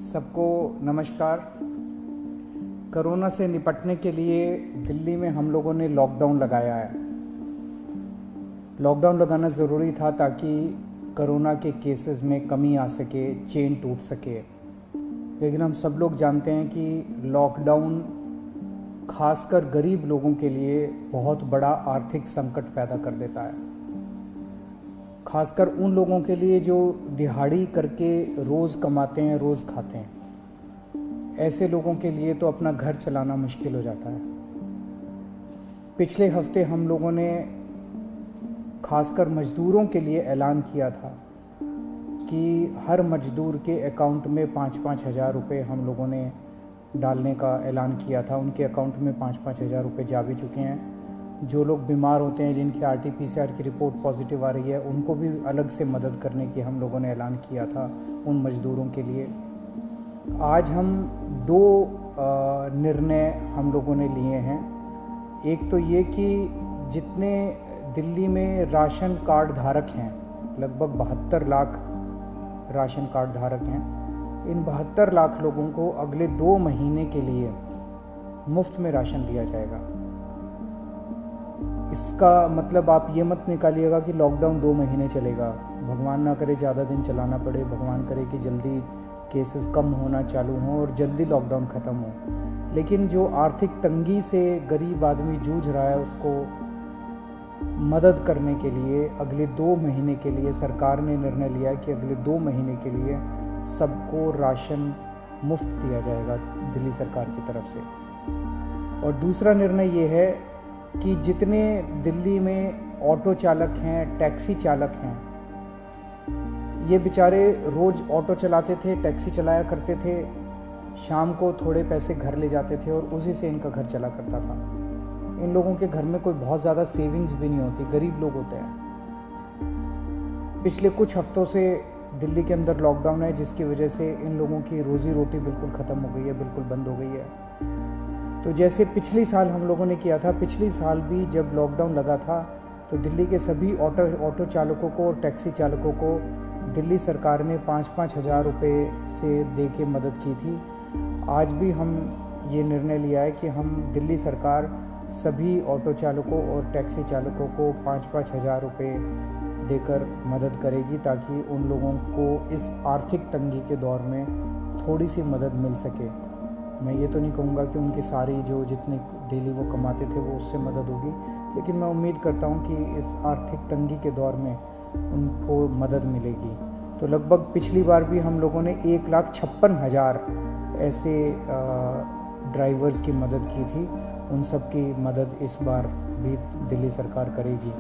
सबको नमस्कार। कोरोना से निपटने के लिए दिल्ली में हम लोगों ने लॉकडाउन लगाया है। लॉकडाउन लगाना ज़रूरी था ताकि कोरोना के केसेस में कमी आ सके, चेन टूट सके। लेकिन हम सब लोग जानते हैं कि लॉकडाउन खासकर गरीब लोगों के लिए बहुत बड़ा आर्थिक संकट पैदा कर देता है। खासकर उन लोगों के लिए जो दिहाड़ी करके रोज़ कमाते हैं, रोज़ खाते हैं। ऐसे लोगों के लिए तो अपना घर चलाना मुश्किल हो जाता है। पिछले हफ्ते हम लोगों ने खासकर मज़दूरों के लिए ऐलान किया था कि हर मज़दूर के अकाउंट में 5-5 हज़ार रुपये हम लोगों ने डालने का ऐलान किया था। उनके अकाउंट में 5-5 हज़ार रुपये जा भी चुके हैं। जो लोग बीमार होते हैं, जिनकी RT-PCR की रिपोर्ट पॉजिटिव आ रही है, उनको भी अलग से मदद करने की हम लोगों ने ऐलान किया था उन मज़दूरों के लिए। आज हम दो निर्णय हम लोगों ने लिए हैं। एक तो ये कि जितने दिल्ली में राशन कार्ड धारक हैं, लगभग 72 लाख राशन कार्ड धारक हैं, इन 72 लाख लोगों को अगले 2 महीने के लिए मुफ्त में राशन दिया जाएगा। इसका मतलब आप ये मत निकालिएगा कि लॉकडाउन 2 महीने चलेगा। भगवान ना करे ज़्यादा दिन चलाना पड़े, भगवान करे कि जल्दी केसेस कम होना चालू हों और जल्दी लॉकडाउन ख़त्म हो। लेकिन जो आर्थिक तंगी से गरीब आदमी जूझ रहा है, उसको मदद करने के लिए अगले 2 महीने के लिए सरकार ने निर्णय लिया कि अगले 2 महीने के लिए सबको राशन मुफ्त दिया जाएगा दिल्ली सरकार की तरफ से। और दूसरा निर्णय ये है कि जितने दिल्ली में ऑटो चालक हैं, टैक्सी चालक हैं, ये बेचारे रोज़ ऑटो चलाते थे, टैक्सी चलाया करते थे, शाम को थोड़े पैसे घर ले जाते थे और उसी से इनका घर चला करता था। इन लोगों के घर में कोई बहुत ज़्यादा सेविंग्स भी नहीं होती, गरीब लोग होते हैं। पिछले कुछ हफ्तों से दिल्ली के अंदर लॉकडाउन है, जिसकी वजह से इन लोगों की रोज़ी रोटी बिल्कुल ख़त्म हो गई है, बिल्कुल बंद हो गई है। तो जैसे पिछली साल हम लोगों ने किया था, पिछली साल भी जब लॉकडाउन लगा था तो दिल्ली के सभी ऑटो चालकों को और टैक्सी चालकों को दिल्ली सरकार ने 5-5 हज़ार रुपये से दे के मदद की थी। आज भी हम ये निर्णय लिया है कि हम दिल्ली सरकार सभी ऑटो चालकों और टैक्सी चालकों को 5-5 हज़ार रुपये देकर मदद करेगी, ताकि उन लोगों को इस आर्थिक तंगी के दौर में थोड़ी सी मदद मिल सके। मैं ये तो नहीं कहूँगा कि उनकी सारी जो जितने डेली वो कमाते थे वो उससे मदद होगी, लेकिन मैं उम्मीद करता हूँ कि इस आर्थिक तंगी के दौर में उनको मदद मिलेगी। तो लगभग पिछली बार भी हम लोगों ने 1,56,000 ऐसे ड्राइवर्स की मदद की थी। उन सब की मदद इस बार भी दिल्ली सरकार करेगी।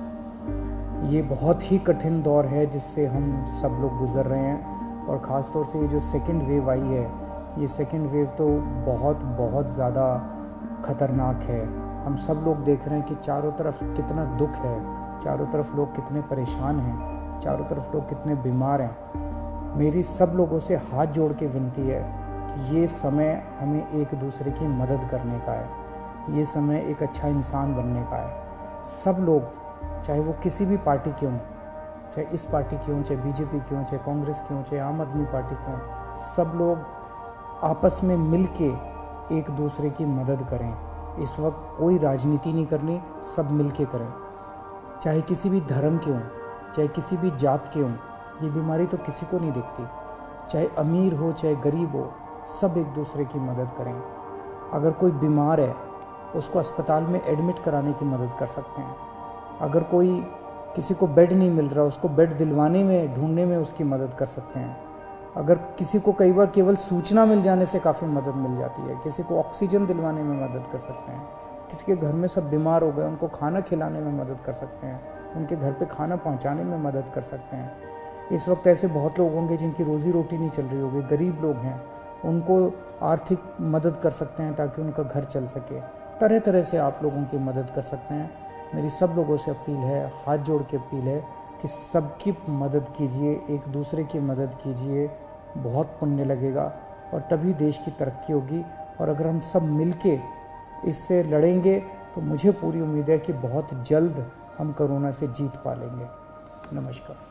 ये बहुत ही कठिन दौर है जिससे हम सब लोग गुजर रहे हैं, और ख़ास तौर से ये जो सेकेंड वेव आई है, ये सेकेंड वेव तो बहुत ज़्यादा ख़तरनाक है। हम सब लोग देख रहे हैं कि चारों तरफ कितना दुख है, चारों तरफ लोग कितने परेशान हैं, चारों तरफ लोग कितने बीमार हैं। मेरी सब लोगों से हाथ जोड़ के विनती है कि ये समय हमें एक दूसरे की मदद करने का है। ये समय एक अच्छा इंसान बनने का है। सब लोग, चाहे वो किसी भी पार्टी के हों, चाहे इस पार्टी के हों, चाहे BJP के हों, चाहे कांग्रेस के हों, चाहे आम आदमी पार्टी के हों, सब लोग आपस में मिल के एक दूसरे की मदद करें। इस वक्त कोई राजनीति नहीं करनी, सब मिल के करें। चाहे किसी भी धर्म के हों, चाहे किसी भी जात के हों, ये बीमारी तो किसी को नहीं दिखती। चाहे अमीर हो, चाहे गरीब हो, सब एक दूसरे की मदद करें। अगर कोई बीमार है, उसको अस्पताल में एडमिट कराने की मदद कर सकते हैं। अगर कोई किसी को बेड नहीं मिल रहा, उसको बेड दिलवाने में, ढूंढने में उसकी मदद कर सकते हैं। अगर किसी को कई बार केवल सूचना मिल जाने से काफ़ी मदद मिल जाती है, किसी को ऑक्सीजन दिलवाने में मदद कर सकते हैं। किसी के घर में सब बीमार हो गए, उनको खाना खिलाने में मदद कर सकते हैं, उनके घर पे खाना पहुंचाने में मदद कर सकते हैं। इस वक्त ऐसे बहुत लोग होंगे जिनकी रोज़ी रोटी नहीं चल रही होगी, गरीब लोग हैं, उनको आर्थिक मदद कर सकते हैं ताकि उनका घर चल सके। तरह तरह से आप लोगों की मदद कर सकते हैं। मेरी सब लोगों से अपील है, हाथ जोड़ के अपील है कि सबकी मदद कीजिए, एक दूसरे की मदद कीजिए। बहुत पुण्य लगेगा और तभी देश की तरक्की होगी। और अगर हम सब मिलके इससे लड़ेंगे तो मुझे पूरी उम्मीद है कि बहुत जल्द हम कोरोना से जीत पा लेंगे। नमस्कार।